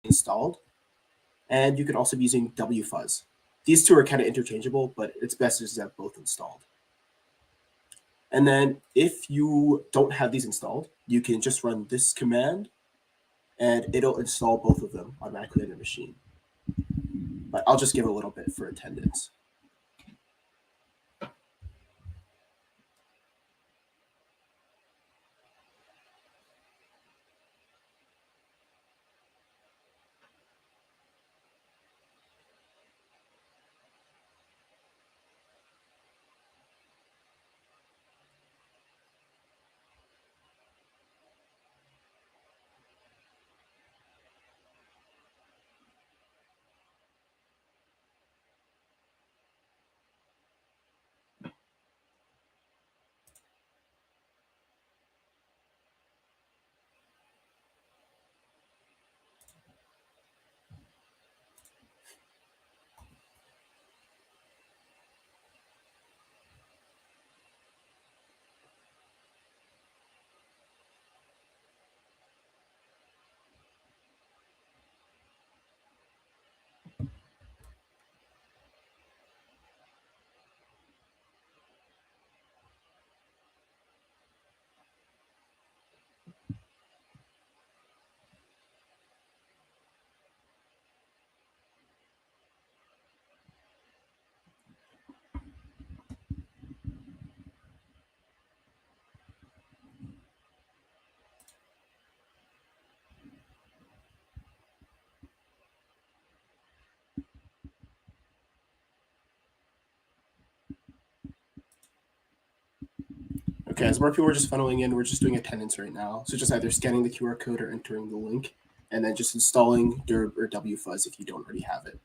installed. And you could also be using wfuzz. These two are kind of interchangeable, but it's best to have both installed. And then if you don't have these installed, you can just run this command and it'll install both of them automatically on your machine. But I'll just give a little bit for attendance. Okay, as more people are just funneling in, we're just doing attendance right now. So just either scanning the QR code or entering the link, and then just installing Derb or wfuzz if you don't already have it.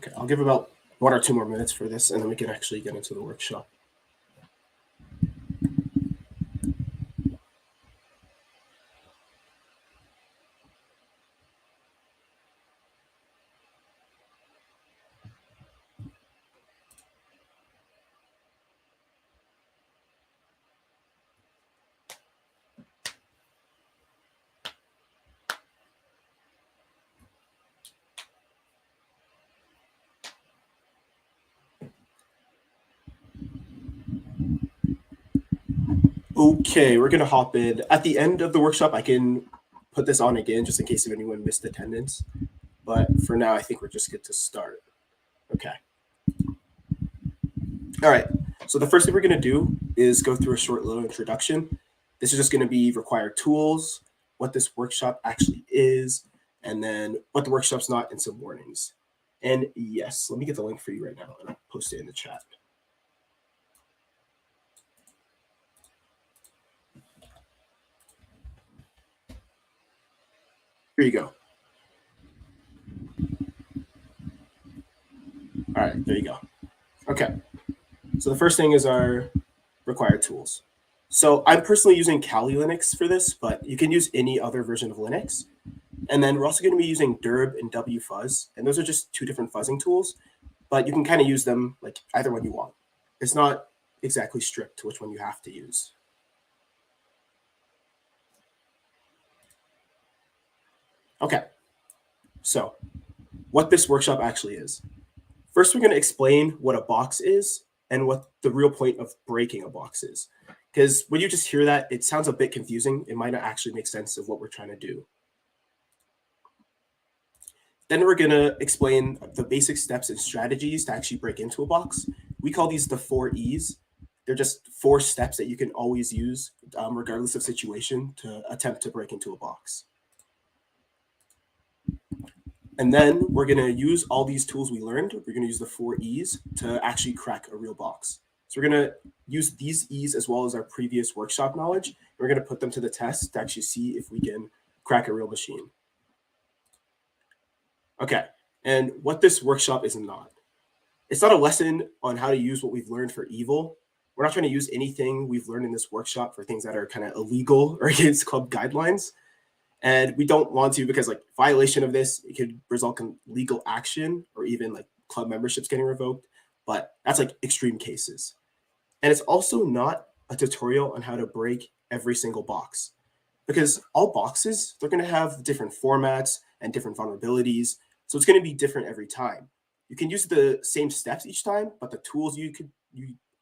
Okay, I'll give about 1 or 2 more minutes for this, and then we can actually get into the workshop. Okay, we're gonna hop in. At the end of the workshop, I can put this on again just in case if anyone missed attendance. But for now, I think we're just good to start. Okay. All right, so the first thing we're gonna do is go through a short little introduction. This is just gonna be required tools, what this workshop actually is, and then what the workshop's not, and some warnings. And yes, let me get the link for you right now and I'll post it in the chat. Here you go. All right, there you go. Okay, so the first thing is our required tools. So I'm personally using Kali Linux for this, but you can use any other version of Linux. And then we're also going to be using Derb and wfuzz, and those are just 2 different fuzzing tools, but you can kind of use them like either one you want. It's not exactly strict to which one you have to use. Okay, so what this workshop actually is. First, we're going to explain what a box is and what the real point of breaking a box is. Because when you just hear that, it sounds a bit confusing. It might not actually make sense of what we're trying to do. Then we're going to explain the basic steps and strategies to actually break into a box. We call these the 4 E's. They're just 4 steps that you can always use, regardless of situation, to attempt to break into a box. And then we're going to use all these tools we learned. We're going to use the 4 E's to actually crack a real box. So we're going to use these E's as well as our previous workshop knowledge. And we're going to put them to the test to actually see if we can crack a real machine. Okay, and what this workshop is not. It's not a lesson on how to use what we've learned for evil. We're not trying to use anything we've learned in this workshop for things that are kind of illegal or against club guidelines. And we don't want to, because like violation of this, it could result in legal action or even like club memberships getting revoked. But that's like extreme cases. And it's also not a tutorial on how to break every single box, because all boxes, they're going to have different formats and different vulnerabilities. So it's going to be different every time. You can use the same steps each time, but the tools you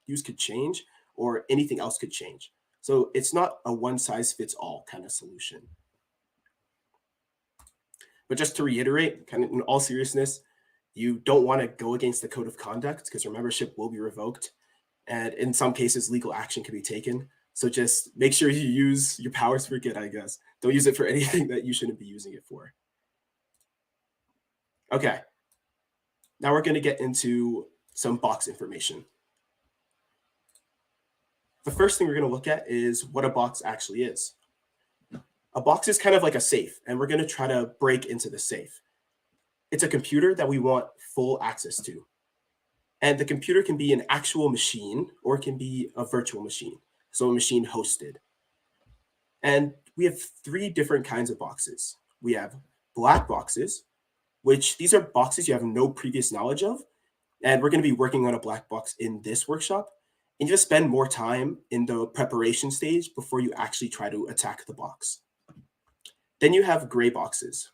use could change, or anything else could change. So it's not a one size fits all kind of solution. But just to reiterate, kind of in all seriousness, you don't want to go against the code of conduct because your membership will be revoked. And in some cases, legal action can be taken. So just make sure you use your powers for good, I guess. Don't use it for anything that you shouldn't be using it for. Okay. Now we're going to get into some box information. The first thing we're going to look at is what a box actually is. A box is kind of like a safe, and we're going to try to break into the safe. It's a computer that we want full access to. And the computer can be an actual machine, or it can be a virtual machine, so a machine hosted. And we have three different kinds of boxes. We have black boxes, which these are boxes you have no previous knowledge of. And we're going to be working on a black box in this workshop. And you just spend more time in the preparation stage before you actually try to attack the box. Then you have gray boxes.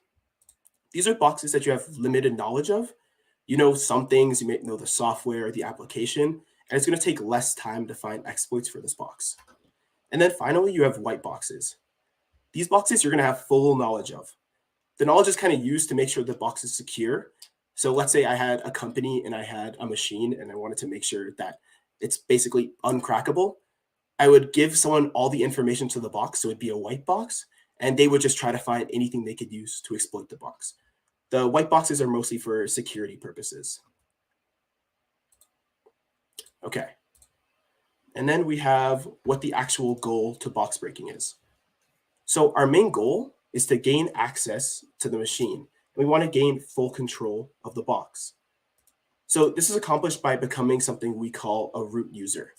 These are boxes that you have limited knowledge of. You know some things, you may know the software, the application, and it's going to take less time to find exploits for this box. And then finally, you have white boxes. These boxes you're going to have full knowledge of. The knowledge is kind of used to make sure the box is secure. So let's say I had a company and I had a machine and I wanted to make sure that it's basically uncrackable. I would give someone all the information to the box, so it'd be a white box, and they would just try to find anything they could use to exploit the box. The white boxes are mostly for security purposes. Okay. And then we have what the actual goal to box breaking is. So our main goal is to gain access to the machine. We want to gain full control of the box. So this is accomplished by becoming something we call a root user.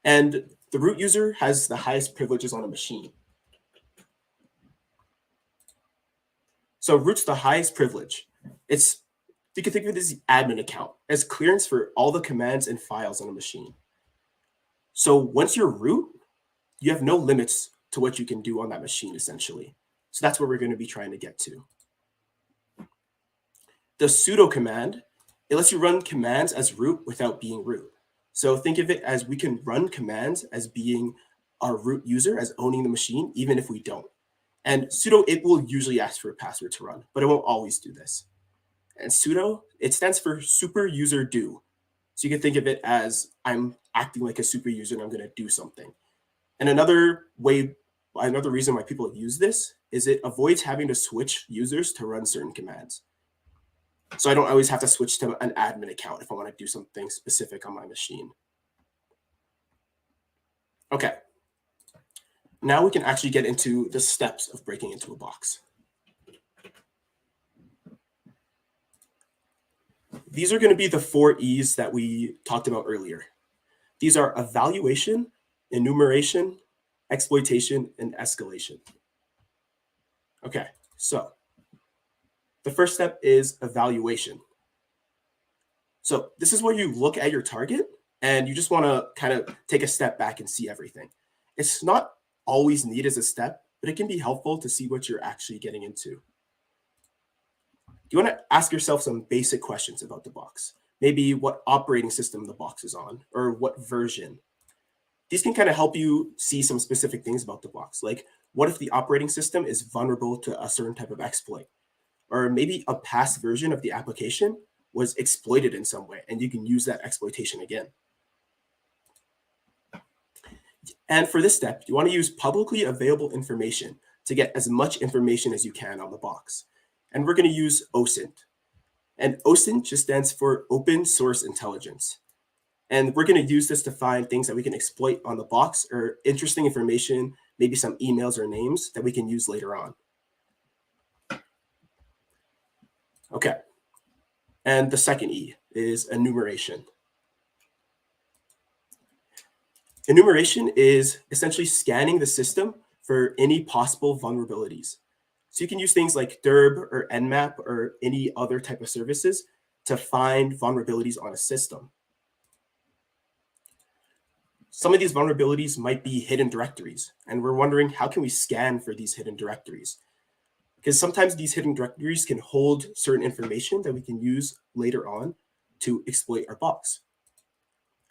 And the root user has the highest privileges on a machine. So root's the highest privilege. You can think of it as the admin account, as clearance for all the commands and files on a machine. So once you're root, you have no limits to what you can do on that machine, essentially. So that's where we're going to be trying to get to. The sudo command, it lets you run commands as root without being root. So think of it as we can run commands as being our root user, as owning the machine, even if we don't. And sudo, it will usually ask for a password to run, but it won't always do this. And sudo, it stands for super user do. So you can think of it as I'm acting like a super user and I'm going to do something. And another reason why people use this is it avoids having to switch users to run certain commands. So I don't always have to switch to an admin account if I want to do something specific on my machine. Okay. Now we can actually get into the steps of breaking into a box. These are going to be the 4 E's that we talked about earlier. These are evaluation, enumeration, exploitation, and escalation. Okay, so the first step is evaluation. So this is where you look at your target and you just want to kind of take a step back and see everything. It's not always neat as a step, but it can be helpful to see what you're actually getting into. You want to ask yourself some basic questions about the box. Maybe what operating system the box is on, or what version. These can kind of help you see some specific things about the box, like what if the operating system is vulnerable to a certain type of exploit? Or maybe a past version of the application was exploited in some way, and you can use that exploitation again. And for this step, you want to use publicly available information to get as much information as you can on the box. And we're going to use OSINT. And OSINT just stands for Open Source Intelligence. And we're going to use this to find things that we can exploit on the box, or interesting information, maybe some emails or names that we can use later on. Okay. And the second E is enumeration. Enumeration is essentially scanning the system for any possible vulnerabilities. So you can use things like DERB or Nmap or any other type of services to find vulnerabilities on a system. Some of these vulnerabilities might be hidden directories, and we're wondering how can we scan for these hidden directories? Because sometimes these hidden directories can hold certain information that we can use later on to exploit our box.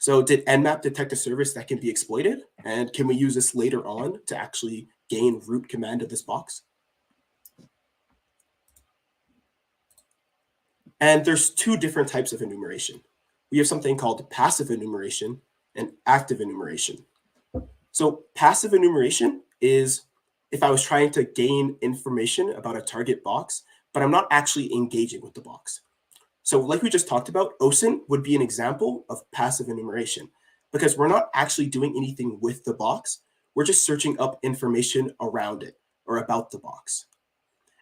So did Nmap detect a service that can be exploited? And can we use this later on to actually gain root command of this box? And there's two different types of enumeration. We have something called passive enumeration and active enumeration. So passive enumeration is if I was trying to gain information about a target box, but I'm not actually engaging with the box. So like we just talked about, OSINT would be an example of passive enumeration because we're not actually doing anything with the box. We're just searching up information around it or about the box.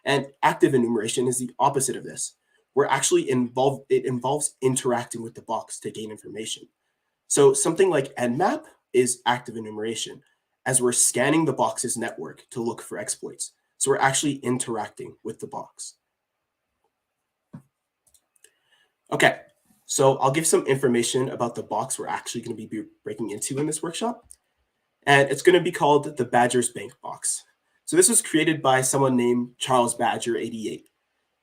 And active enumeration is the opposite of this. It involves interacting with the box to gain information. So something like Nmap is active enumeration as we're scanning the box's network to look for exploits. So we're actually interacting with the box. Okay, so I'll give some information about the box we're actually going to be breaking into in this workshop. And it's going to be called the Badger's Bank box. So this was created by someone named Charles Badger 88.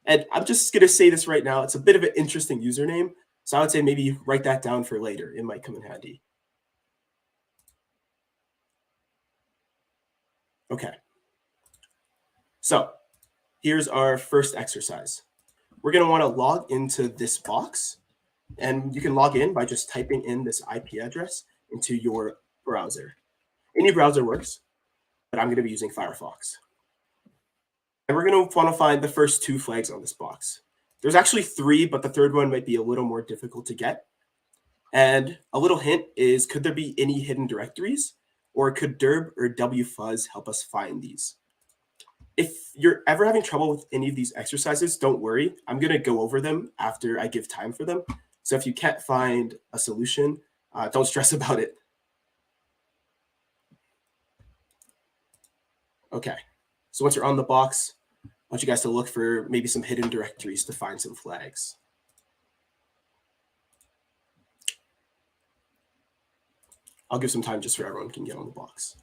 And I'm just going to say this right now. It's a bit of an interesting username. So I would say maybe write that down for later. It might come in handy. Okay. So here's our first exercise. We're going to want to log into this box. And you can log in by just typing in this IP address into your browser. Any browser works, but I'm going to be using Firefox. And we're going to want to find the first two flags on this box. There's actually three, but the third one might be a little more difficult to get. And a little hint is, could there be any hidden directories? Or could DERB or WFuzz help us find these? If you're ever having trouble with any of these exercises, don't worry. I'm going to go over them after I give time for them. So if you can't find a solution, don't stress about it. Okay, so once you're on the box, I want you guys to look for maybe some hidden directories to find some flags. I'll give some time just so everyone can get on the box.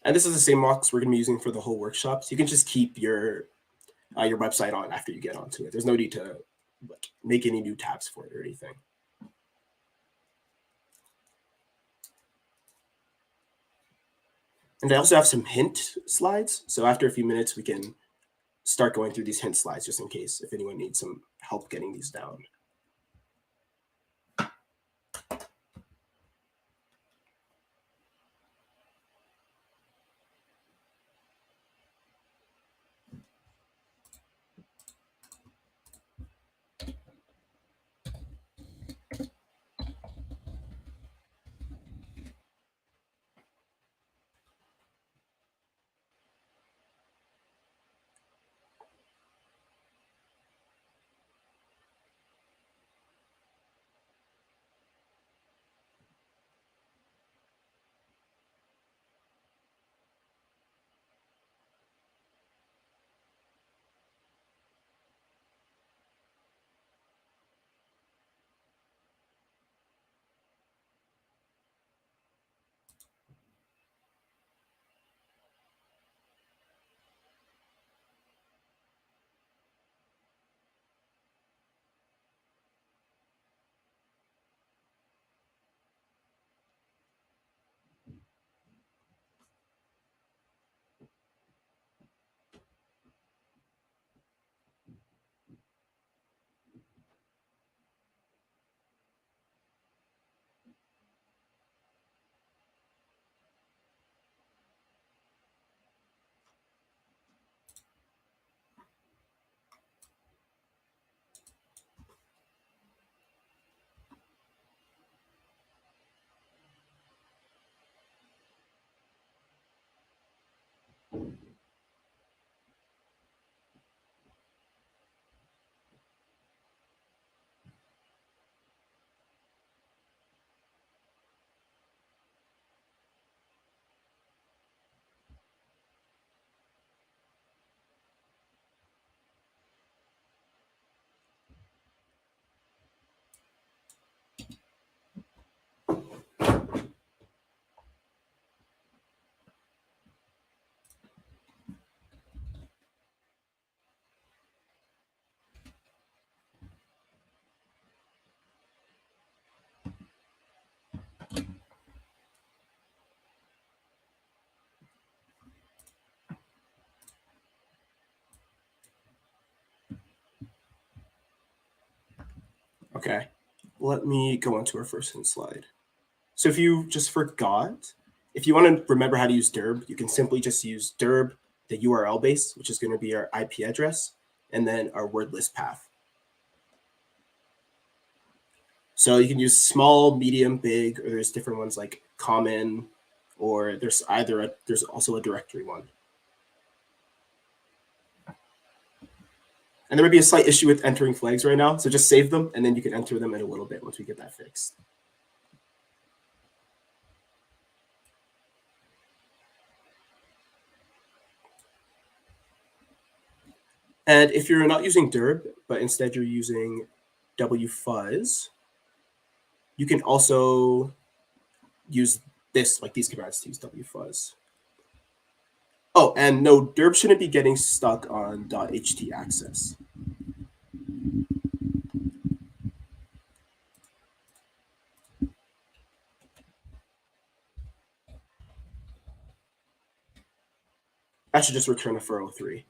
And this is the same box we're going to be using for the whole workshop. So you can just keep your website on after you get onto it. There's no need to make any new tabs for it or anything. And I also have some hint slides. So after a few minutes, we can start going through these hint slides just in case if anyone needs some help getting these down. Okay, let me go on to our first hint slide. So if you just forgot, if you want to remember how to use dirb, you can simply just use dirb, the URL base, which is going to be our IP address, and then our word list path. So you can use small, medium, big, or there's different ones like common, or there's also a directory one. And there might be a slight issue with entering flags right now, so just save them, and then you can enter them in a little bit once we get that fixed. And if you're not using dirb, but instead you're using wfuzz, you can also use this, like these commands to use wfuzz. Oh, and no, dirb shouldn't be getting stuck on .htaccess. That should just return a 403.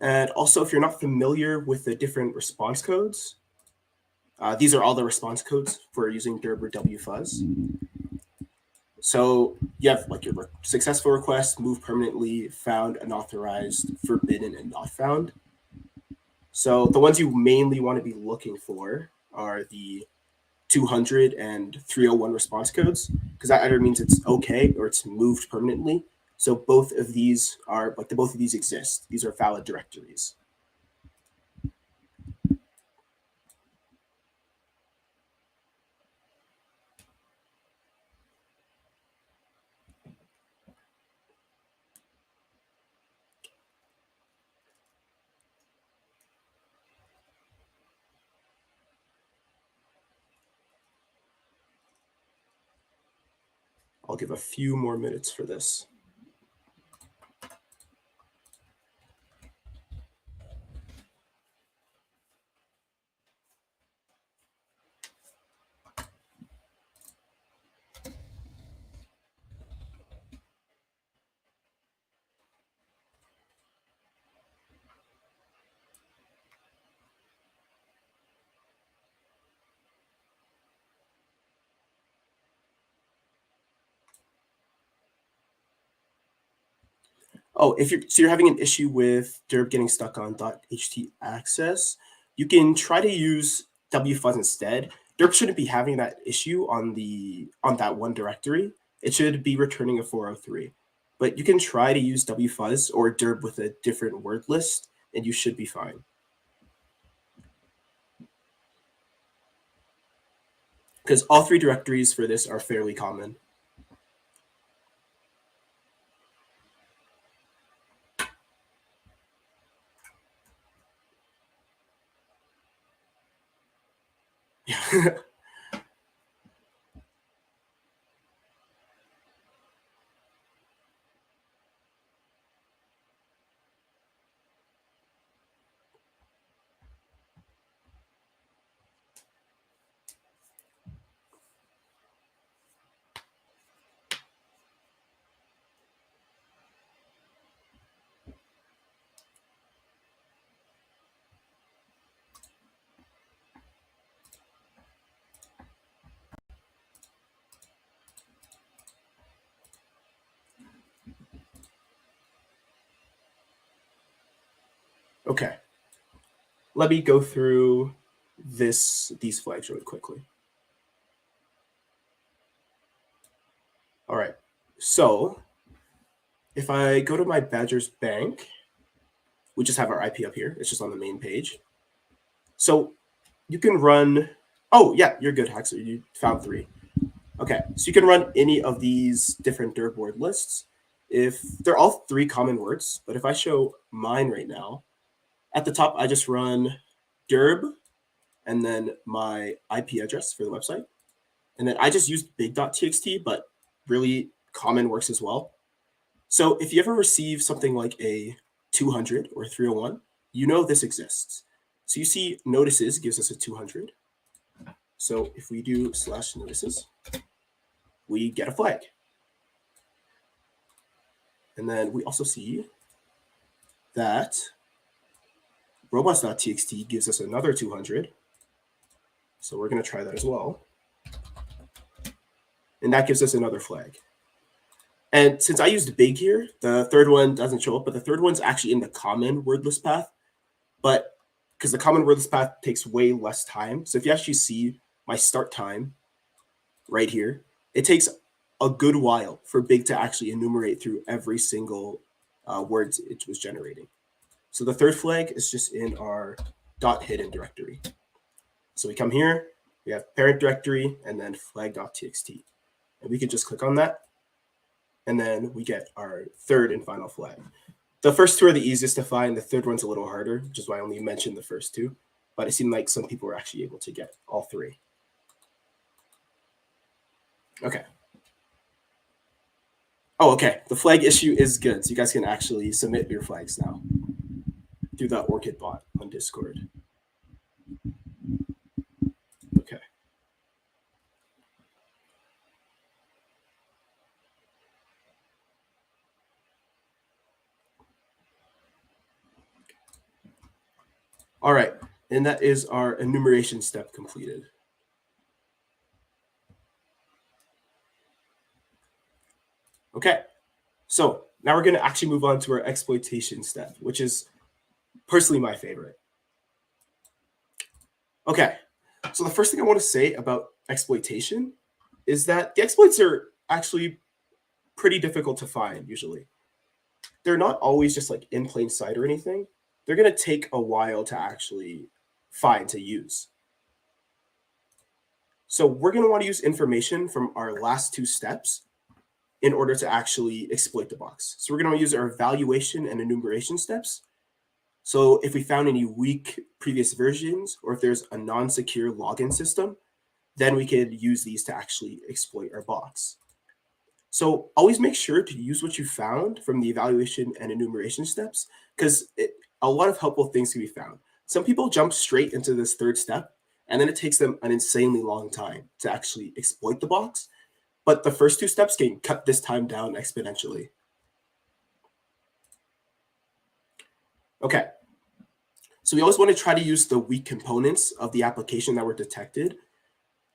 And also, if you're not familiar with the different response codes, these are all the response codes for using dirb or wfuzz. So you have like your successful request, move permanently, found, unauthorized, forbidden, and not found. So the ones you mainly want to be looking for are the 200 and 301 response codes, because that either means it's okay or it's moved permanently. So both of these are like both of these exist. These are valid directories. I'll give a few more minutes for this. Oh, if you're having an issue with dirb getting stuck on .htaccess, you can try to use wfuzz instead. Dirb shouldn't be having that issue on that one directory. It should be returning a 403. But you can try to use wfuzz or dirb with a different word list, and you should be fine. Because all three directories for this are fairly common. Yeah. Okay. Let me go through these flags really quickly. All right, so if I go to my Badgers Bank, we just have our IP up here. It's just on the main page. So you can run, oh yeah, you're good, Haxer, you found 3. Okay, so you can run any of these different DIRB word lists. If they're all 3 common words, but if I show mine right now, at the top, I just run DIRB and then my IP address for the website. And then I just used big.txt, but really common works as well. So if you ever receive something like a 200 or 301, you know this exists. So you see notices gives us a 200. So if we do /notices, we get a flag. And then we also see that robots.txt gives us another 200. So we're going to try that as well. And that gives us another flag. And since I used big here, the third one doesn't show up, but the third one's actually in the common word list path. But because the common word list path takes way less time. So if you actually see my start time right here, it takes a good while for big to actually enumerate through every single words it was generating. So the third flag is just in our .hidden directory. So we come here, we have parent directory, and then flag.txt. And we can just click on that, and then we get our third and final flag. The first 2 are the easiest to find. The third one's a little harder, which is why I only mentioned the first 2. But it seemed like some people were actually able to get all 3. Okay. Oh, okay. The flag issue is good. So you guys can actually submit your flags now through the Orchid bot on Discord. Okay. All right. And that is our enumeration step completed. Okay. So now we're going to actually move on to our exploitation step, which is personally my favorite. Okay. So the first thing I want to say about exploitation is that the exploits are actually pretty difficult to find usually. They're not always just like in plain sight or anything. They're going to take a while to actually find to use. So we're going to want to use information from our last 2 steps in order to actually exploit the box. So we're going to use our evaluation and enumeration steps. So if we found any weak previous versions, or if there's a non-secure login system, then we could use these to actually exploit our box. So always make sure to use what you found from the evaluation and enumeration steps, because a lot of helpful things can be found. Some people jump straight into this third step, and then it takes them an insanely long time to actually exploit the box. But the first 2 steps can cut this time down exponentially. Okay. So we always want to try to use the weak components of the application that were detected.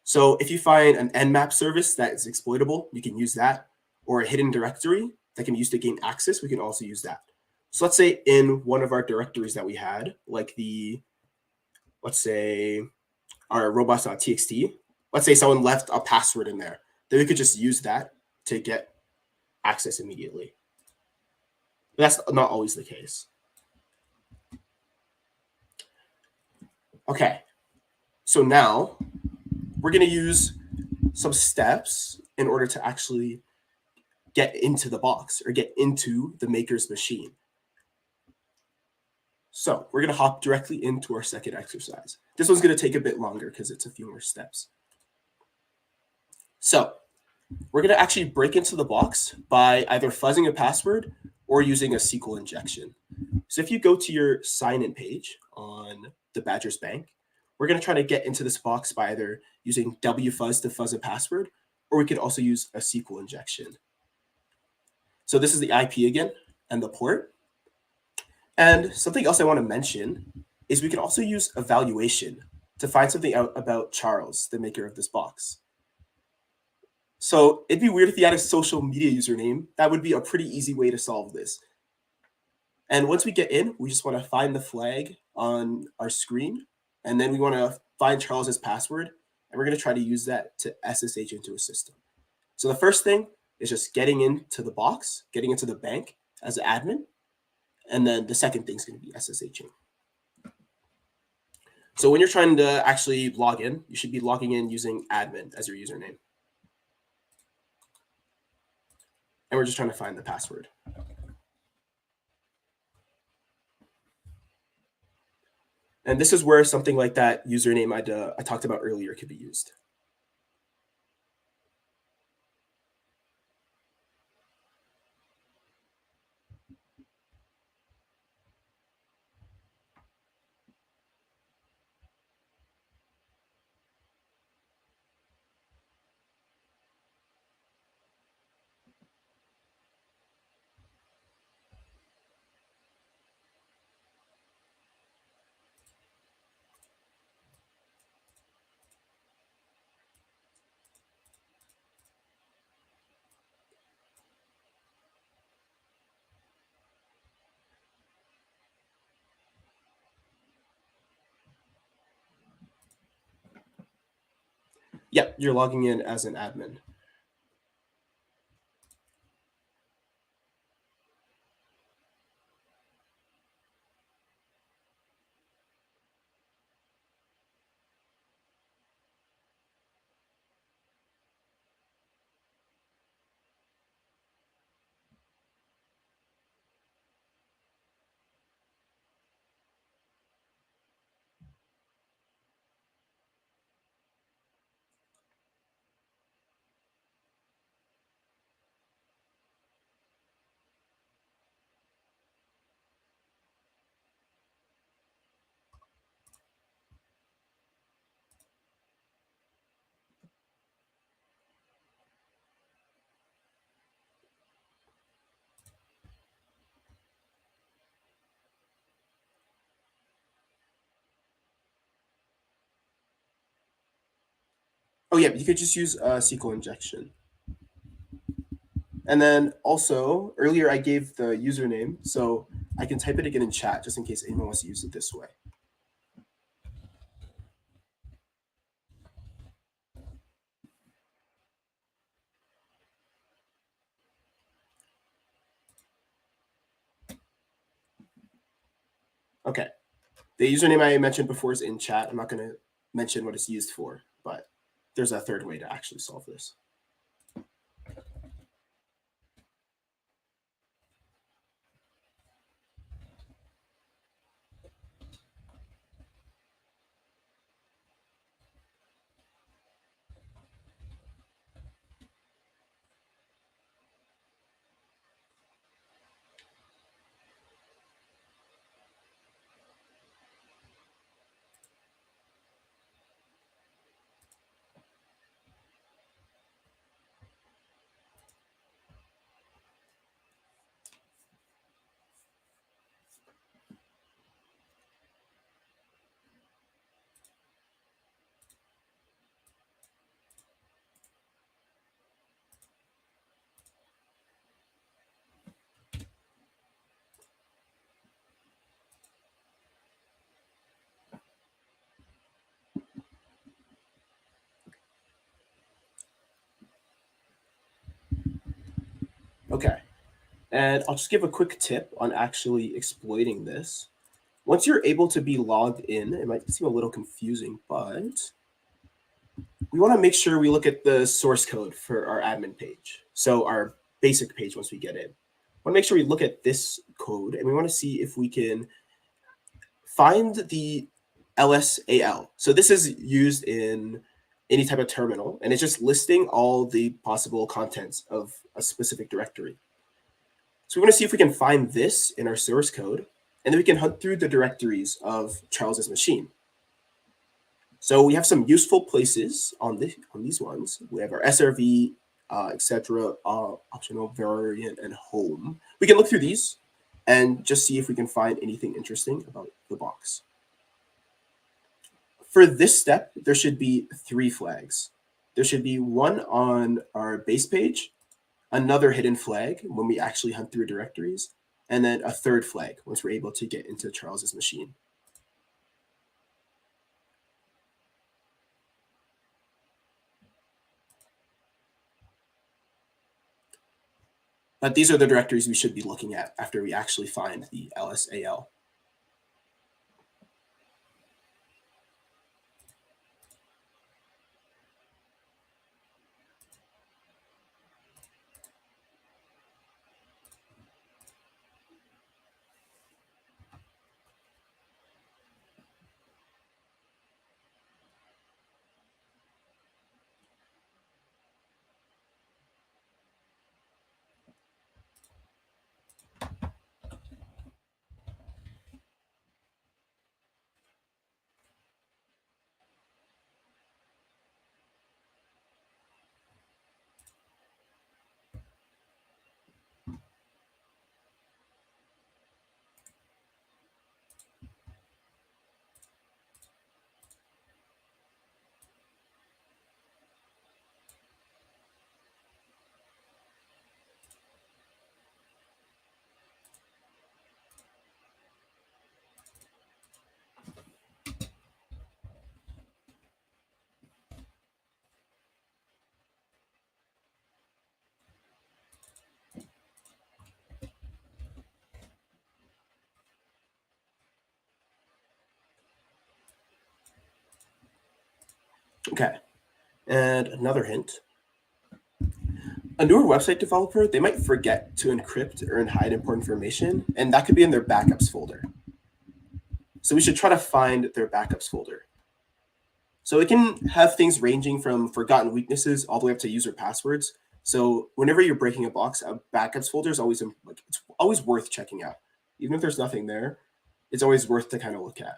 So if you find an Nmap service that is exploitable, you can use that, or a hidden directory that can be used to gain access, we can also use that. So let's say in one of our directories that we had, like let's say our robots.txt, let's say someone left a password in there, then we could just use that to get access immediately. But that's not always the case. Okay, so now we're going to use some steps in order to actually get into the box or get into the maker's machine. So we're going to hop directly into our second exercise. This one's going to take a bit longer because it's a few more steps. So we're going to actually break into the box by either fuzzing a password or using a SQL injection. So if you go to your sign-in page on the Badgers Bank, we're going to try to get into this box by either using wfuzz to fuzz a password, or we could also use a SQL injection. So this is the IP again and the port. And something else I want to mention is we can also use evaluation to find something out about Charles, the maker of this box. So it'd be weird if you had a social media username. That would be a pretty easy way to solve this. And once we get in, we just want to find the flag on our screen. And then we want to find Charles's password, and we're going to try to use that to SSH into a system. So the first thing is just getting into the box, getting into the bank as an admin, and then the second thing is going to be SSHing. So when you're trying to actually log in, you should be logging in using admin as your username. And we're just trying to find the password. And this is where something like that username I talked about earlier could be used. Yeah, you're logging in as an admin. Oh yeah, you could just use SQL injection. And then also earlier I gave the username, so I can type it again in chat just in case anyone wants to use it this way. Okay. The username I mentioned before is in chat. I'm not going to mention what it's used for, but there's a third way to actually solve this. Okay. And I'll just give a quick tip on actually exploiting this. Once you're able to be logged in, it might seem a little confusing, but we want to make sure we look at the source code for our admin page. So our basic page once we get in. We want to make sure we look at this code and we want to see if we can find the LSAL. So this is used in any type of terminal, and it's just listing all the possible contents of a specific directory. So we want to see if we can find this in our source code, and then we can hunt through the directories of Charles's machine. So we have some useful places on these ones. We have our SRV, etc., optional variant, and home. We can look through these and just see if we can find anything interesting about the box. For this step, there should be 3 flags. There should be one on our base page, another hidden flag when we actually hunt through directories, and then a third flag once we're able to get into Charles's machine. But these are the directories we should be looking at after we actually find the LSAL. Okay, and another hint. A newer website developer, they might forget to encrypt or hide important information, and that could be in their backups folder. So we should try to find their backups folder. So it can have things ranging from forgotten weaknesses all the way up to user passwords. So whenever you're breaking a box, a backups folder is always like it's always worth checking out. Even if there's nothing there, it's always worth to kind of look at.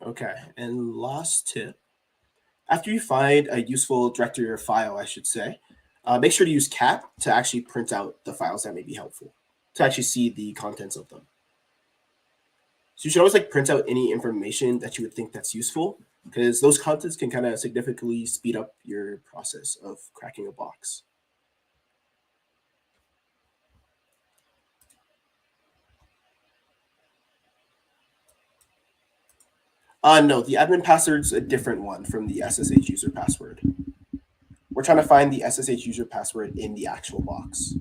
Okay, and last tip. After you find a useful directory or file, I should say, make sure to use cat to actually print out the files that may be helpful, to actually see the contents of them. So you should always like print out any information that you would think that's useful, because those contents can kind of significantly speed up your process of cracking a box. No, the admin password's a different one from the SSH user password. We're trying to find the SSH user password in the actual box.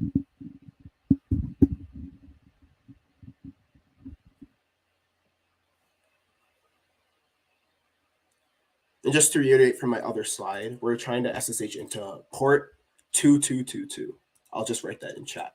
And just to reiterate from my other slide, we're trying to SSH into port 2222. I'll just write that in chat.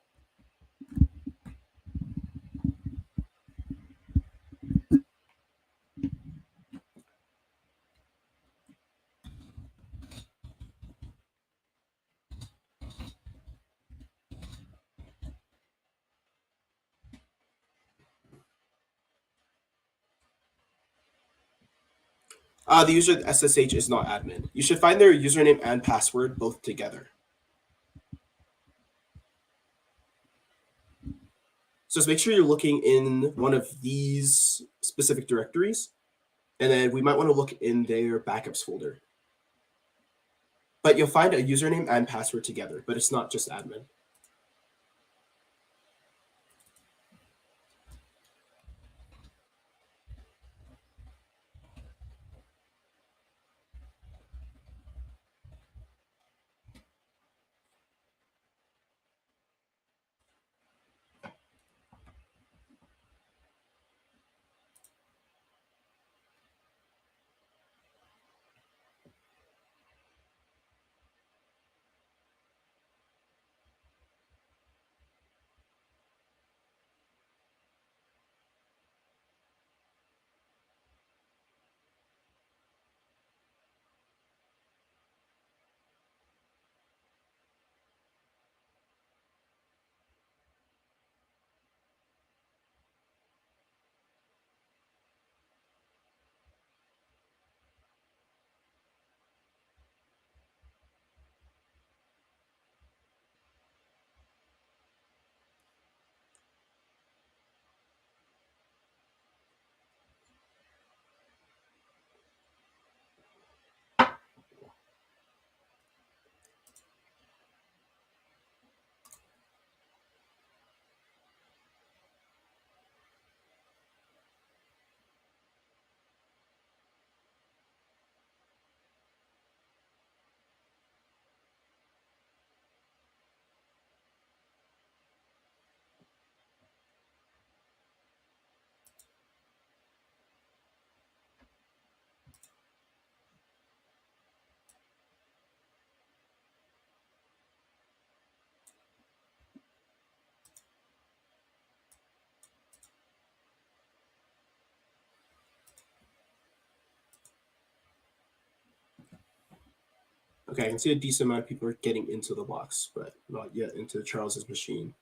The user SSH is not admin. You should find their username and password both together. So just make sure you're looking in one of these specific directories, and then we might want to look in their backups folder. But you'll find a username and password together, but it's not just admin. Okay, I can see a decent amount of people are getting into the box, but not yet into Charles's machine.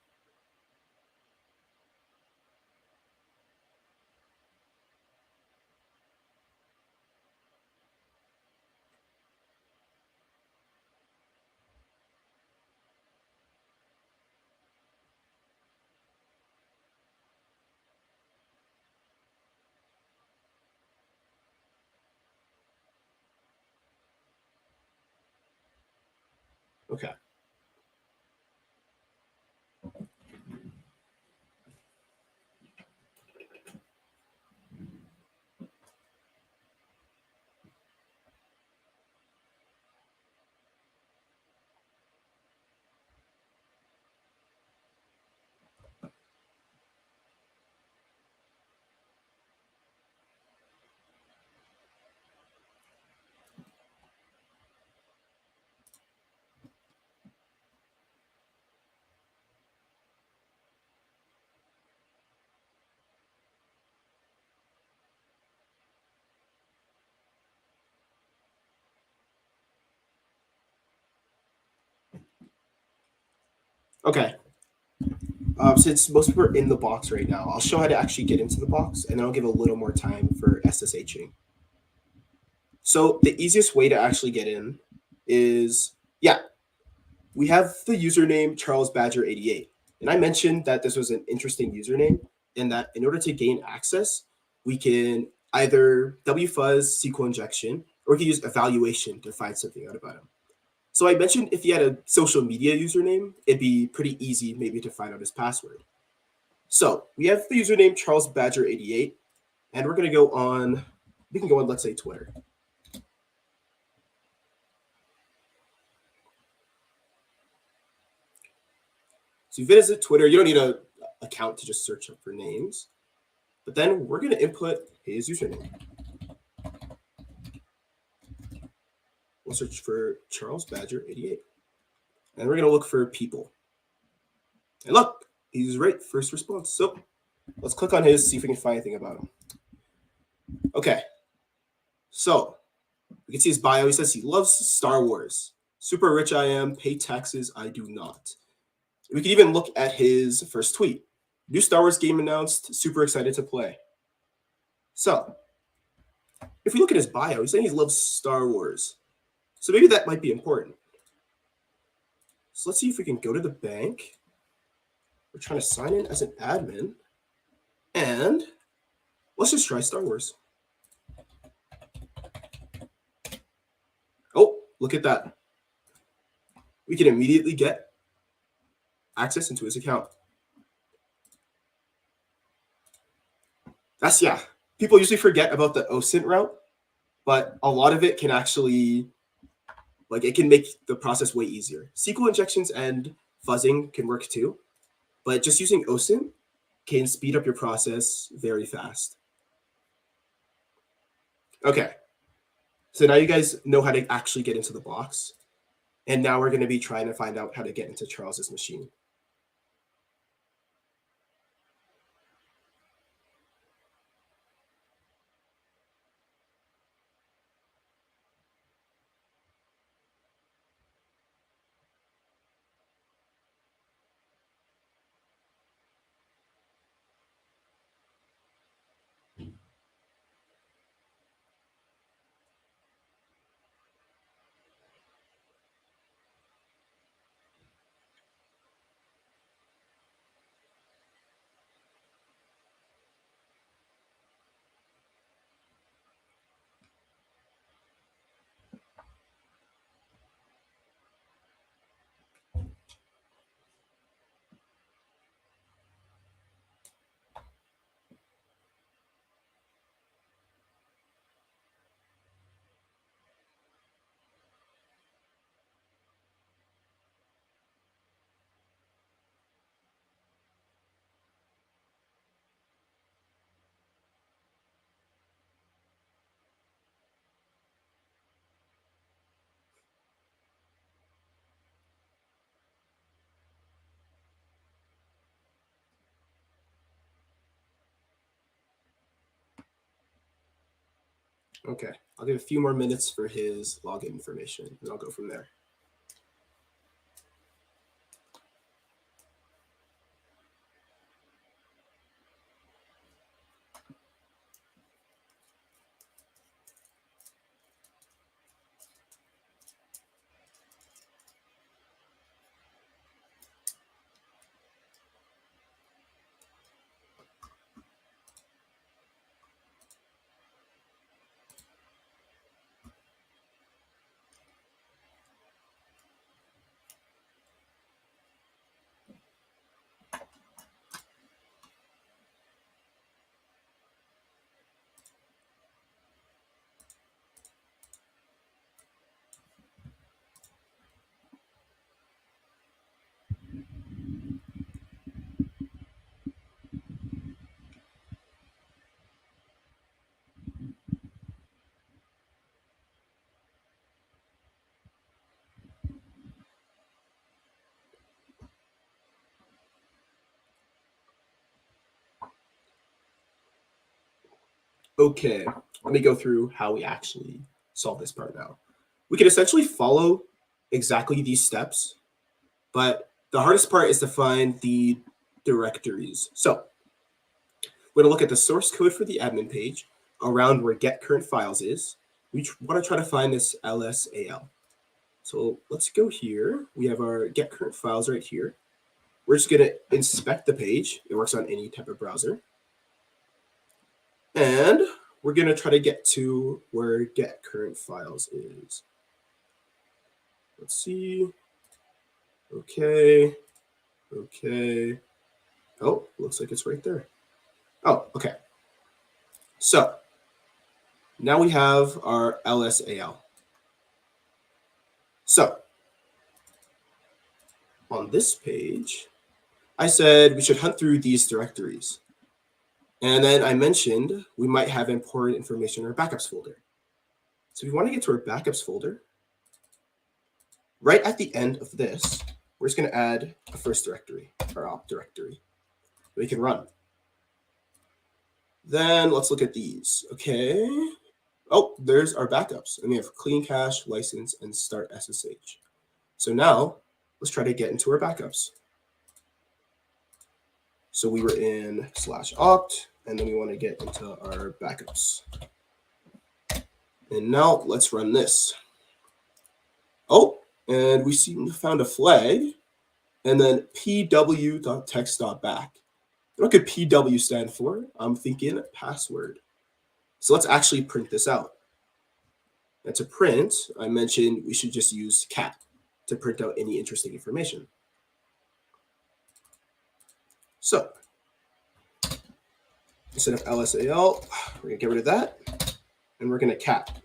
Okay. Okay. Since most people are in the box right now, I'll show how to actually get into the box, and then I'll give a little more time for SSHing. So the easiest way to actually get in is, yeah, we have the username Charles Badger 88. And I mentioned that this was an interesting username and that in order to gain access, we can either wfuzz SQL injection or we can use evaluation to find something out about him. So I mentioned if he had a social media username, it'd be pretty easy maybe to find out his password. So we have the username Charles Badger 88, and we're gonna go on, we can go on, let's say Twitter. So you visit Twitter, you don't need an account to just search up for names. But then we're going to input his username. We'll search for Charles Badger 88. And we're going to look for people. And look, he's right, first response. So let's click on his, see if we can find anything about him. Okay. So we can see his bio. He says he loves Star Wars. Super rich I am, pay taxes I do not. We can even look at his first tweet. New Star Wars game announced, super excited to play. So if we look at his bio, he's saying he loves Star Wars. So maybe that might be important. So let's see if we can go to the bank. We're trying to sign in as an admin. And let's just try Star Wars. Oh, look at that. We can immediately get access into his account. That's, yeah. People usually forget about the OSINT route, but a lot of it can actually, like, it can make the process way easier. SQL injections and fuzzing can work too, but just using OSINT can speed up your process very fast. Okay. So now you guys know how to actually get into the box. And now we're going to be trying to find out how to get into Charles's machine. Okay, I'll give a few more minutes for his login information, and I'll go from there. Okay, let me go through how we actually solve this part now. We can essentially follow exactly these steps, but the hardest part is to find the directories. So we're going to look at the source code for the admin page around where get current files is. We want to try to find this LSAL. So let's go here. We have our get current files right here. We're just going to inspect the page. It works on any type of browser. And we're going to try to get to where get current files is. Let's see. Okay. Okay. Oh, looks like it's right there. Oh, okay. So now we have our LSAL. So on this page, I said we should hunt through these directories. And then I mentioned we might have important information in our backups folder. So we want to get to our backups folder. Right at the end of this, we're just going to add a first directory, our op directory. We can run. Then let's look at these. Okay. Oh, there's our backups. And we have clean cache, license, and start SSH. So now let's try to get into our backups. So we were in /opt, and then we want to get into our backups. And now let's run this. Oh, and we found a flag, and then pw.text.back. What could PW stand for? I'm thinking password. So let's actually print this out. And to print, I mentioned we should just use cat to print out any interesting information. So instead of LSAL, we're going to get rid of that, and we're going to cat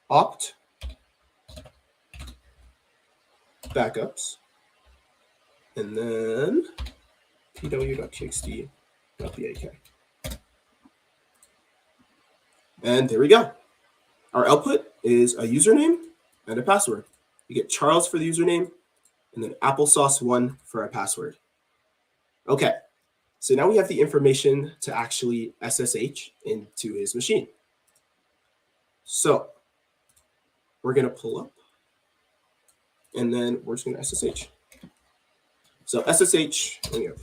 opt backups, and then pw.txt.bak. And there we go. Our output is a username and a password. We get Charles for the username, and then applesauce1 for our password. Okay, so now we have the information to actually SSH into his machine. So we're going to pull up, and then we're just going to SSH. So SSH, we have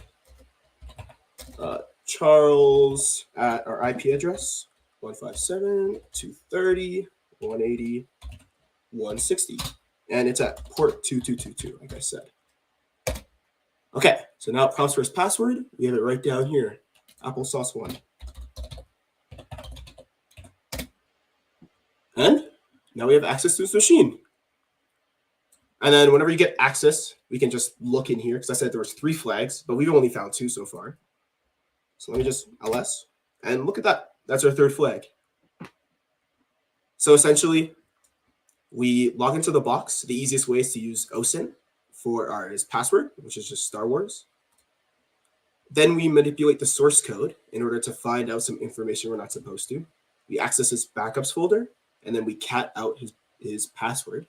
Charles at our IP address, 157.230.180.160. And it's at port 2222, like I said. Okay, so now it prompts for his password. We have it right down here, applesauce1. And now we have access to his machine. And then whenever you get access, we can just look in here, because I said there was 3 flags, but we've only found 2 so far. So let me just ls, and look at that. That's our 3rd flag. So essentially, we log into the box. The easiest way is to use OSINT for his password, which is just Star Wars. Then we manipulate the source code in order to find out some information we're not supposed to. We access his backups folder, and then we cat out his password.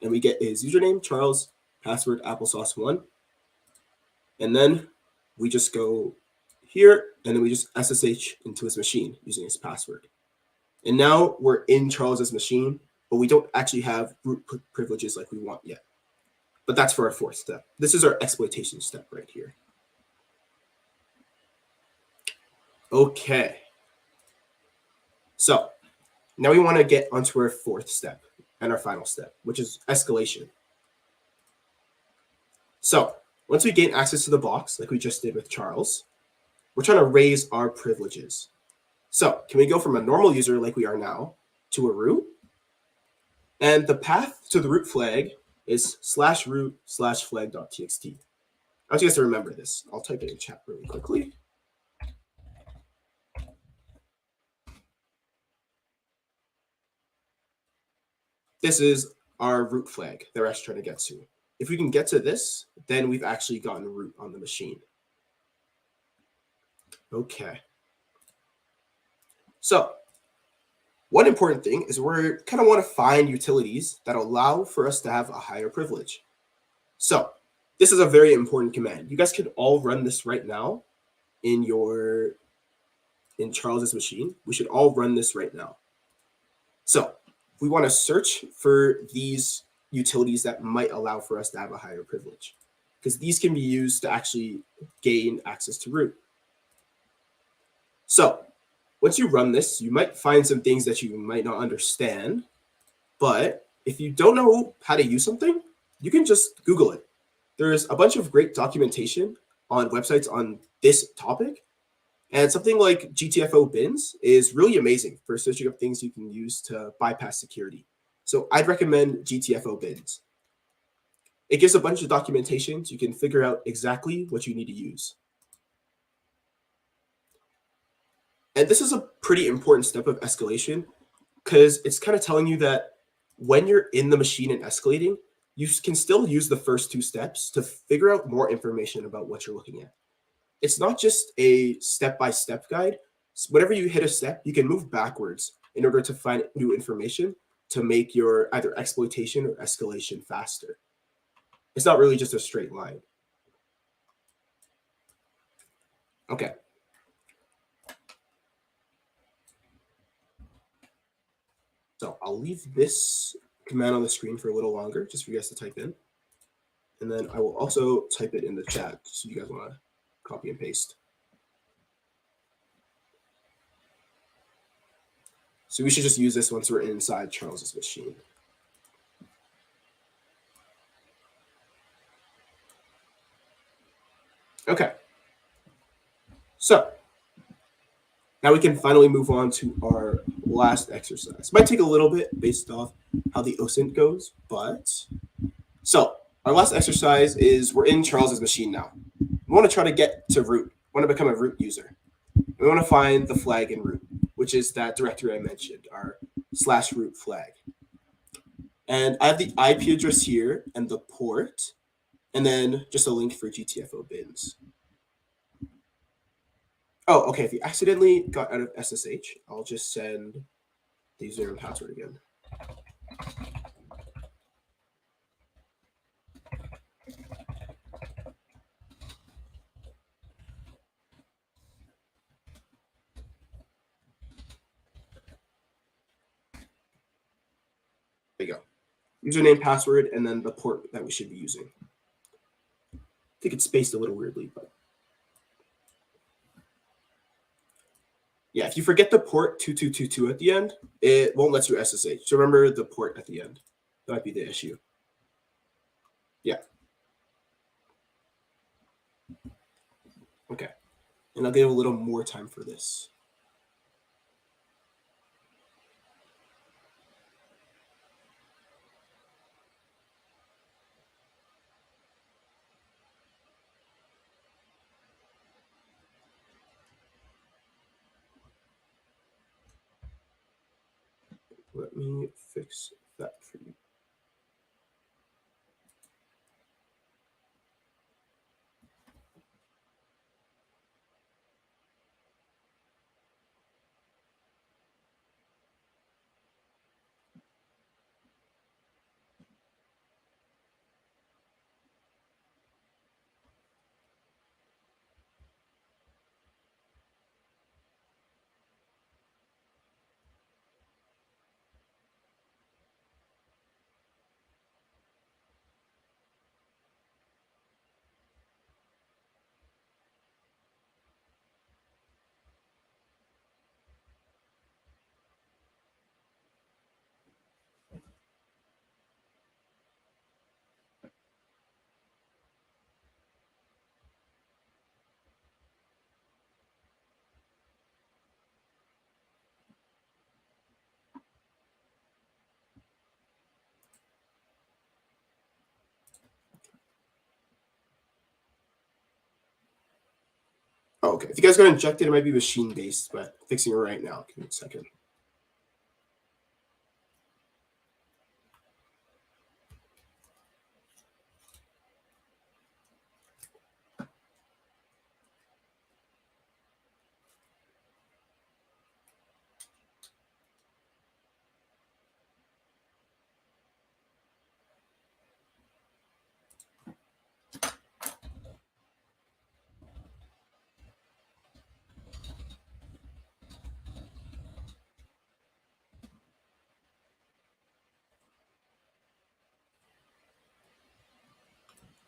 And we get his username, Charles, password, applesauce1. And then we just go here, and then we just SSH into his machine using his password. And now we're in Charles's machine, but we don't actually have root privileges like we want yet. But that's for our fourth step. This is our exploitation step right here. Okay. So now we want to get onto our fourth step and our final step, which is escalation. So once we gain access to the box, like we just did with Charles, we're trying to raise our privileges. So can we go from a normal user like we are now to a root? And the path to the root flag is /root/flag.txt. I want you guys to remember this. I'll type it in chat really quickly. This is our root flag that we're actually trying to get to. If we can get to this, then we've actually gotten root on the machine. Okay. So one important thing is we kind of want to find utilities that allow for us to have a higher privilege. So this is a very important command. You guys can all run this right now in Charles's machine. We should all run this right now. So we want to search for these utilities that might allow for us to have a higher privilege, because these can be used to actually gain access to root. So once you run this, you might find some things that you might not understand, but if you don't know how to use something, you can just Google it. There's a bunch of great documentation on websites on this topic, and something like GTFO bins is really amazing for searching up things you can use to bypass security. So I'd recommend GTFO bins. It gives a bunch of documentation so you can figure out exactly what you need to use. And this is a pretty important step of escalation, because it's kind of telling you that when you're in the machine and escalating, you can still use the first two steps to figure out more information about what you're looking at. It's not just a step-by-step guide. So whenever you hit a step, you can move backwards in order to find new information to make your either exploitation or escalation faster. It's not really just a straight line. Okay. So I'll leave this command on the screen for a little longer, just for you guys to type in. And then I will also type it in the chat, so you guys want to copy and paste. So we should just use this once we're inside Charles's machine. Okay. So now we can finally move on to our last exercise. Might take a little bit based off how the OSINT goes, but so our last exercise is we're in Charles's machine now. We want to try to get to root. We want to become a root user. We want to find the flag in root, which is that directory I mentioned, our /root flag. And I have the IP address here and the port, and then just a link for GTFO bins. Oh, okay. If you accidentally got out of SSH, I'll just send the username and password again. There you go. Username, password, and then the port that we should be using. I think it's spaced a little weirdly, but yeah, if you forget the port 2222 at the end, it won't let you SSH. So remember the port at the end. That might be the issue. Yeah. Okay. And I'll give a little more time for this. Let me fix that for you. Oh, okay. If you guys got injected, it might be machine based, but fixing it right now. Give me a second.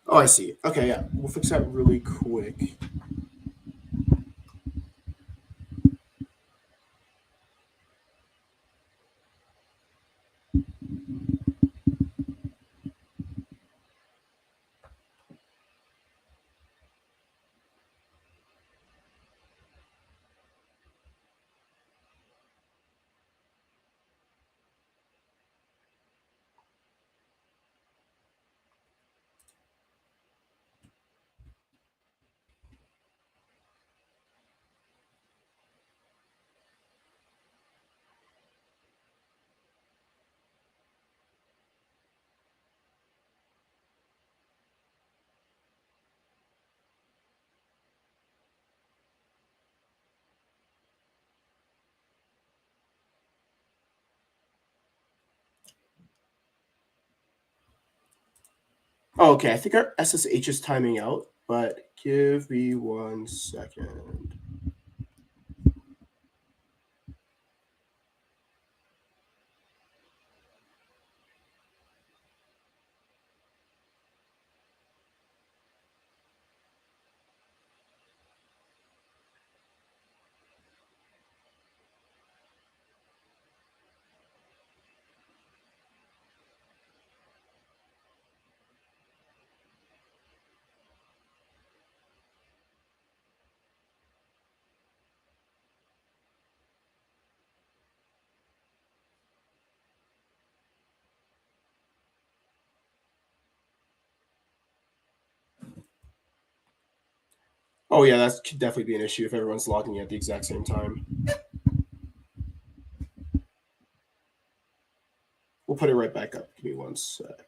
Oh, I see. Okay, yeah. We'll fix that really quick. Oh, okay. I think our SSH is timing out, but give me 1 second. Oh, yeah, that could definitely be an issue if everyone's logging at the exact same time. We'll put it right back up. Give me 1 sec.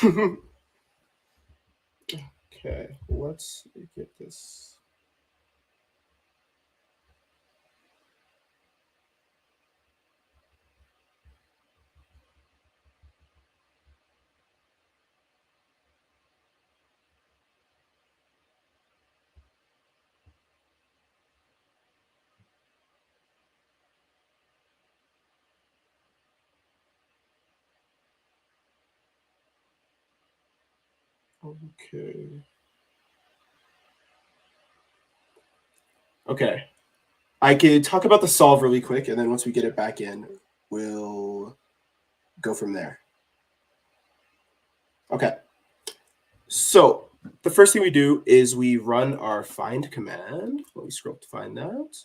Okay, let's get this. Okay. Okay. I could talk about the solve really quick, and then once we get it back in, we'll go from there. Okay. So the first thing we do is we run our find command. Let me scroll to find that.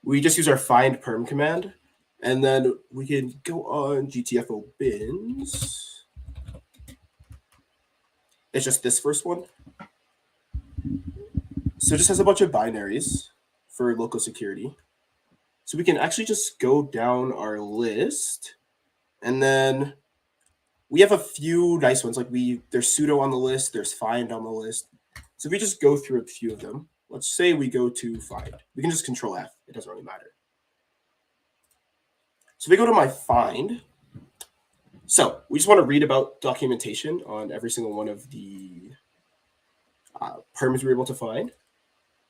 We just use our find perm command, and then we can go on GTFO bins. It's just this first one. So it just has a bunch of binaries for local security. So we can actually just go down our list, and then we have a few nice ones. Like there's sudo on the list, there's find on the list. So if we just go through a few of them, let's say we go to find. We can just control F. It doesn't really matter. So we go to my find. So we just want to read about documentation on every single one of the perms we're able to find.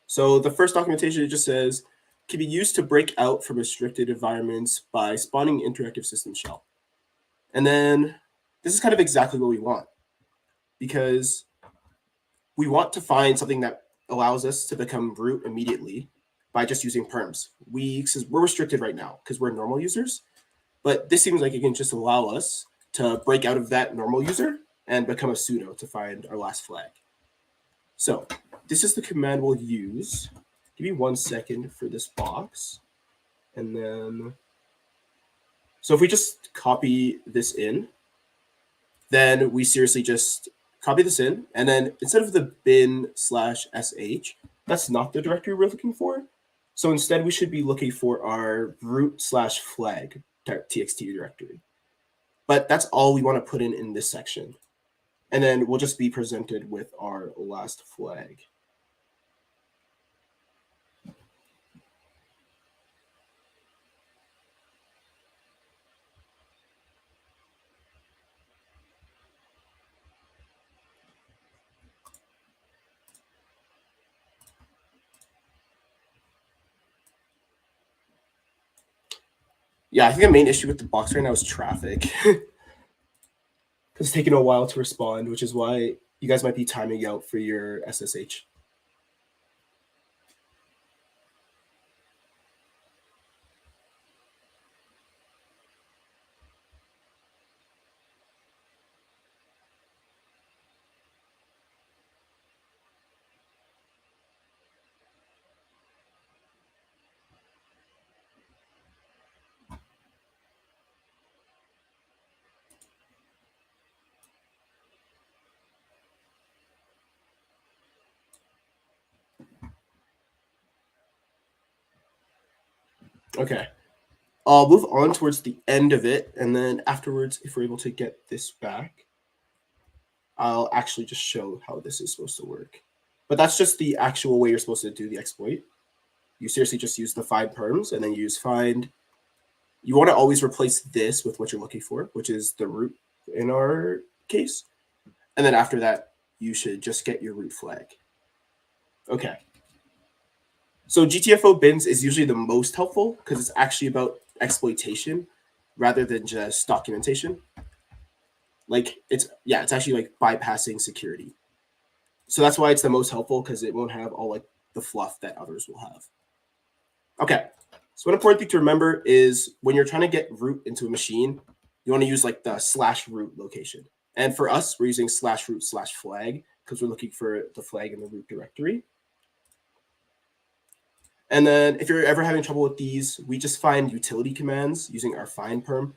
So the first documentation, it just says, can be used to break out from restricted environments by spawning interactive system shell. And then this is kind of exactly what we want, because we want to find something that allows us to become root immediately by just using perms. We're restricted right now because we're normal users, but this seems like it can just allow us to break out of that normal user and become a sudo to find our last flag. So this is the command we'll use. Give me 1 second for this box. And then, so if we just copy this in, then we seriously just copy this in. And then instead of the bin/sh, that's not the directory we're looking for. So instead we should be looking for our root/flag txt directory. But that's all we want to put in this section. And then we'll just be presented with our last flag. Yeah, I think the main issue with the box right now is traffic. It's taking a while to respond, which is why you guys might be timing out for your SSH. Okay. I'll move on towards the end of it, and then afterwards, if we're able to get this back, I'll actually just show how this is supposed to work. But that's just the actual way you're supposed to do the exploit. You seriously just use the find perms, and then you use find. You want to always replace this with what you're looking for, which is the root in our case. And then after that, you should just get your root flag. Okay. So GTFO bins is usually the most helpful because it's actually about exploitation rather than just documentation. Like it's actually like bypassing security. So that's why it's the most helpful, because it won't have all like the fluff that others will have. Okay. So one important thing to remember is when you're trying to get root into a machine, you want to use like the /root location. And for us, we're using /root/flag because we're looking for the flag in the root directory. And then if you're ever having trouble with these, we just find utility commands using our find perm,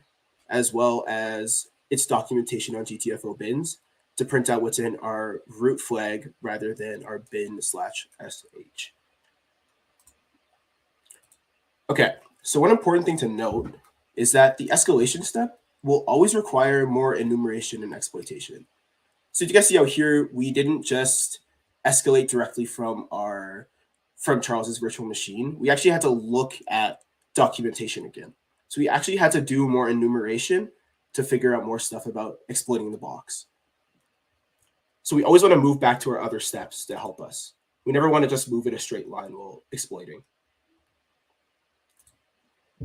as well as its documentation on GTFO bins to print out what's in our root flag rather than our bin/sh. Okay, so one important thing to note is that the escalation step will always require more enumeration and exploitation. So you guys see how here we didn't just escalate directly from Charles's virtual machine. We actually had to look at documentation again. So we actually had to do more enumeration to figure out more stuff about exploiting the box. So we always want to move back to our other steps to help us. We never want to just move in a straight line while exploiting.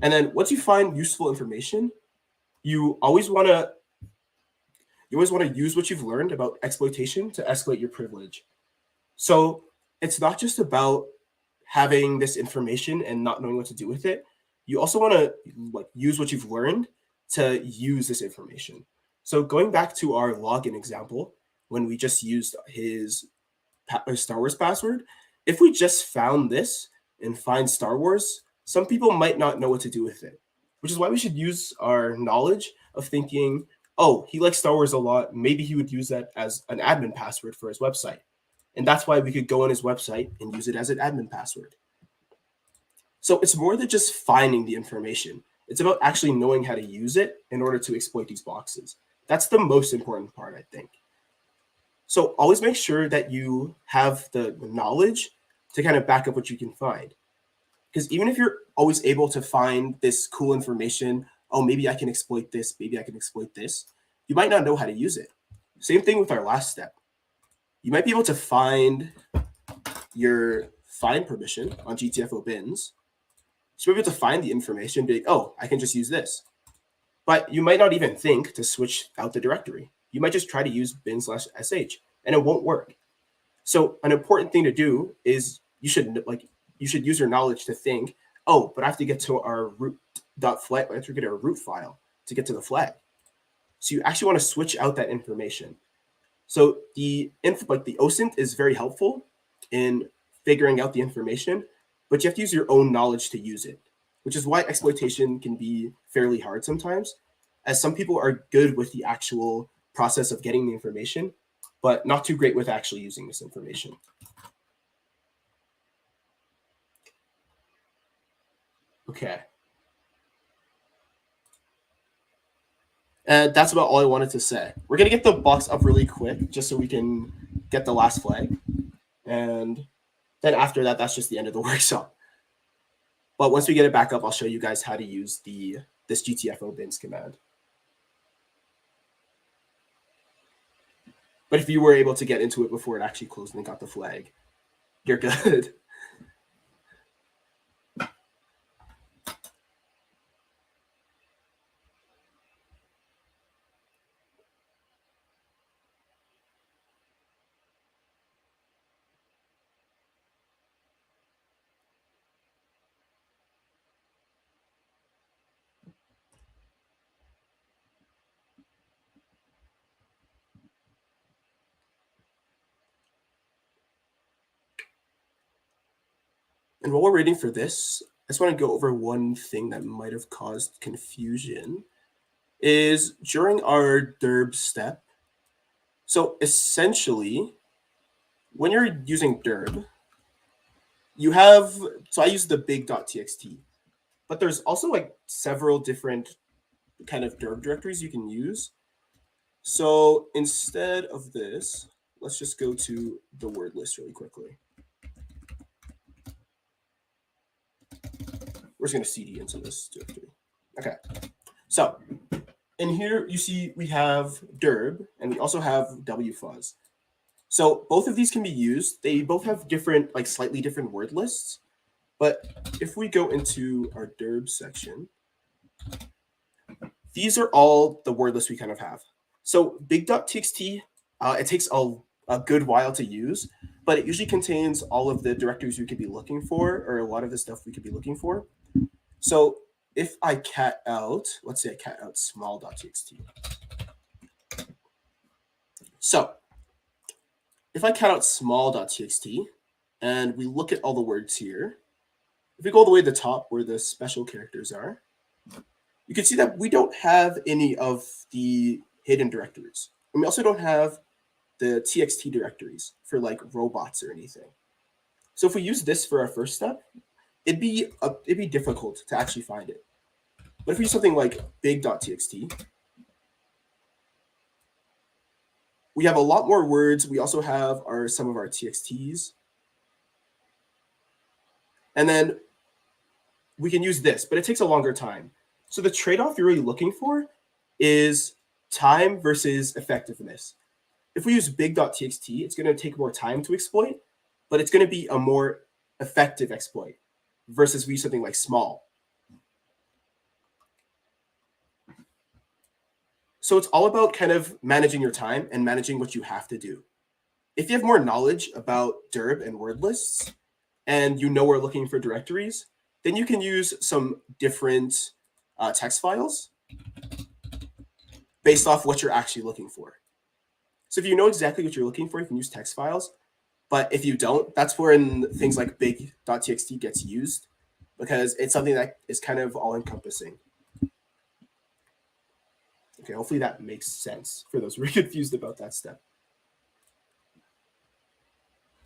And then once you find useful information, you always want to use what you've learned about exploitation to escalate your privilege. So it's not just about having this information and not knowing what to do with it. You also want to use what you've learned to use this information. So going back to our login example, when we just used his Star Wars password, if we just found this and find Star Wars, some people might not know what to do with it, which is why we should use our knowledge of thinking, oh, he likes Star Wars a lot. Maybe he would use that as an admin password for his website. And that's why we could go on his website and use it as an admin password. So it's more than just finding the information. It's about actually knowing how to use it in order to exploit these boxes. That's the most important part, I think. So always make sure that you have the knowledge to kind of back up what you can find. Because even if you're always able to find this cool information, oh, maybe I can exploit this, maybe I can exploit this, you might not know how to use it. Same thing with our last step. You might be able to find your find permission on GTFO bins. So you'll be able to find the information, be like, oh, I can just use this. But you might not even think to switch out the directory. You might just try to use bin/sh, and it won't work. So an important thing to do is you should use your knowledge to think, oh, but I have to get to our root.flag, I have to get our root file to get to the flag. So you actually want to switch out that information. So the OSINT is very helpful in figuring out the information, but you have to use your own knowledge to use it, which is why exploitation can be fairly hard sometimes, as some people are good with the actual process of getting the information, but not too great with actually using this information. Okay. And that's about all I wanted to say. We're going to get the box up really quick just so we can get the last flag. And then after that, that's just the end of the workshop. But once we get it back up, I'll show you guys how to use this GTFO bins command. But if you were able to get into it before it actually closed and got the flag, you're good. And while we're waiting for this, I just want to go over one thing that might have caused confusion is during our derb step. So essentially, when you're using derb, you have, so I use the big.txt, but there's also like several different kind of derb directories you can use. So instead of this, let's just go to the word list really quickly. We're just going to cd into this directory. Okay. So in here, you see we have derb, and we also have wfuzz. So both of these can be used. They both have different, like slightly different word lists. But if we go into our derb section, these are all the word lists we kind of have. So big.txt, it takes a good while to use, but it usually contains all of the directories we could be looking for, or a lot of the stuff we could be looking for. So if I cat out, let's say I cat out small.txt. So if I cat out small.txt and we look at all the words here, if we go all the way to the top where the special characters are, you can see that we don't have any of the hidden directories. And we also don't have the txt directories for like robots or anything. So if we use this for our first step, it'd be difficult to actually find it. But if we use something like big.txt, we have a lot more words. We also have some of our TXTs. And then we can use this, but it takes a longer time. So the trade-off you're really looking for is time versus effectiveness. If we use big.txt, it's going to take more time to exploit, but it's going to be a more effective exploit versus we use something like small. So it's all about kind of managing your time and managing what you have to do. If you have more knowledge about DIRB and word lists, and you know we're looking for directories, then you can use some different text files based off what you're actually looking for. So if you know exactly what you're looking for, you can use text files. But if you don't, that's when things like big.txt gets used, because it's something that is kind of all-encompassing. Okay, hopefully that makes sense for those who are confused about that step.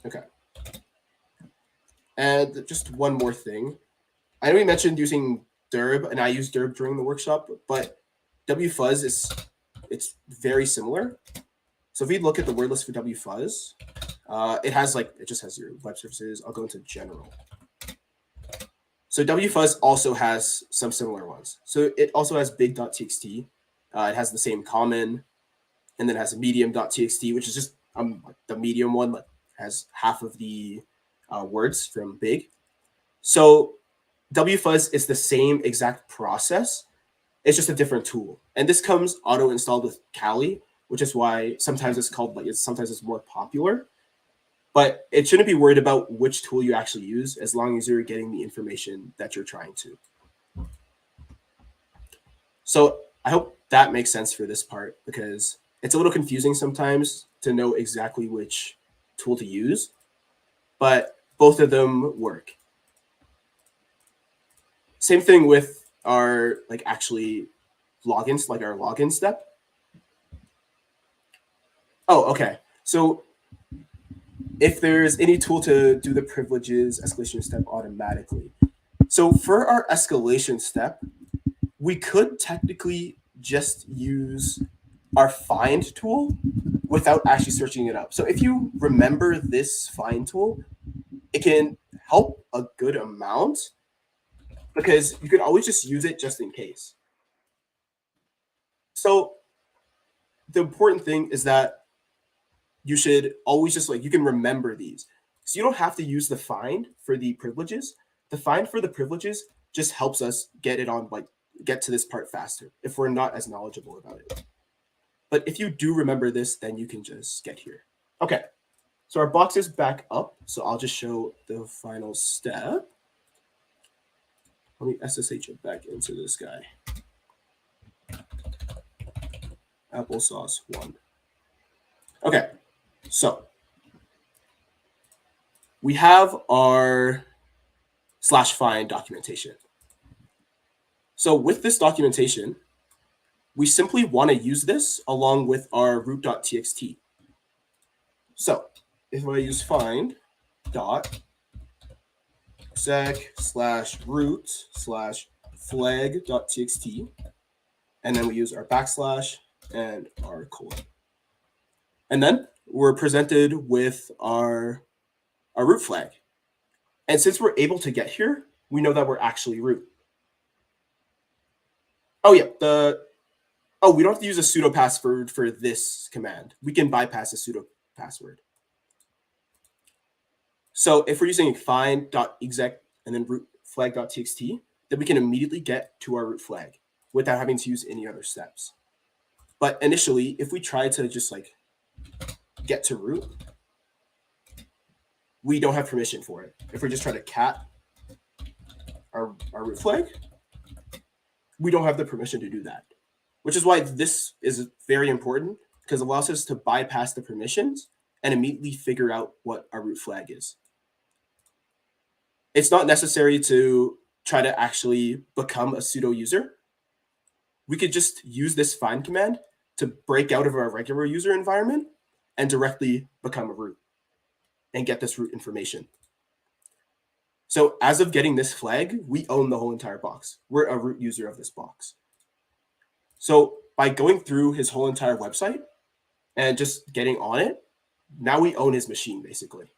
Okay. And just one more thing. I know we mentioned using DIRB, and I used DIRB during the workshop, but wfuzz it's very similar. So if we look at the word list for wfuzz, it just has your web services. I'll go into general. So wfuzz also has some similar ones. So it also has big.txt. It has the same common, and then it has a medium.txt, which is just the medium one that has half of the words from big. So wfuzz is the same exact process. It's just a different tool. And this comes auto-installed with Kali, which is why sometimes it's called, sometimes it's more popular. But it shouldn't be worried about which tool you actually use as long as you're getting the information that you're trying to. So I hope that makes sense for this part, because it's a little confusing sometimes to know exactly which tool to use, but both of them work. Same thing with our logins, like our login step. Oh, okay. So if there's any tool to do the privileges escalation step automatically. So for our escalation step, we could technically just use our find tool without actually searching it up. So if you remember this find tool, it can help a good amount, because you could always just use it just in case. So the important thing is that you should always just you can remember these. So you don't have to use the find for the privileges. The find for the privileges just helps us get to this part faster if we're not as knowledgeable about it. But if you do remember this, then you can just get here. Okay, so our box is back up. So I'll just show the final step. Let me SSH it back into this guy. Applesauce 1. Okay, so we have our /find documentation. So with this documentation, we simply want to use this along with our root.txt. So if I use find dot exec /root/flag.txt, and then we use our backslash and our colon. And then we're presented with our root flag. And since we're able to get here, we know that we're actually root. Oh yeah, we don't have to use a pseudo password for this command. We can bypass a pseudo password. So if we're using find.exec and then root flag.txt, then we can immediately get to our root flag without having to use any other steps. But initially, if we try to just get to root, we don't have permission for it. If we just try to cat our root flag, we don't have the permission to do that, which is why this is very important, because it allows us to bypass the permissions and immediately figure out what our root flag is. It's not necessary to try to actually become a pseudo user. We could just use this find command to break out of our regular user environment and directly become a root and get this root information. So as of getting this flag, we own the whole entire box. We're a root user of this box. So by going through his whole entire website, and just getting on it, now we own his machine, basically.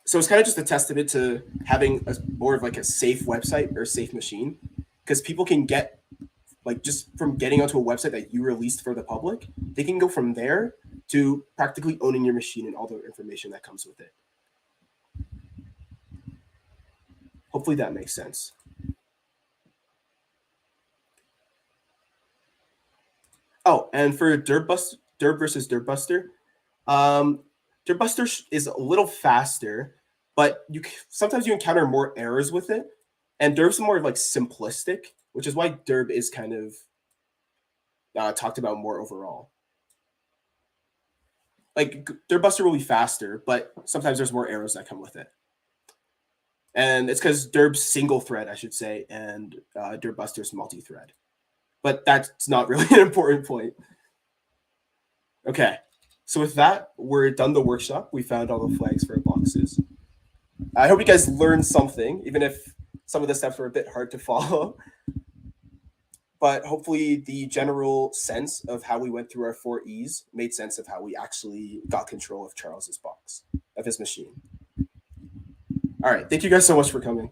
So it's kind of just a testament to having more of like a safe website or safe machine, because people can get, like, just from getting onto a website that you released for the public, they can go from there to practically owning your machine and all the information that comes with it. Hopefully that makes sense. Oh, and for Derb versus Dirtbuster, Dirtbuster is a little faster, but sometimes you encounter more errors with it, and Derb's more like simplistic, which is why Derb is kind of talked about more overall. Like, Dirtbuster will be faster, but sometimes there's more errors that come with it, and it's because Derb's single thread, I should say, and Dirtbuster's multi-thread. But that's not really an important point. Okay, so with that, we're done the workshop. We found all the flags for boxes. I hope you guys learned something, even if some of the steps were a bit hard to follow. But hopefully the general sense of how we went through our 4 E's made sense of how we actually got control of Charles's box, of his machine. All right, thank you guys so much for coming.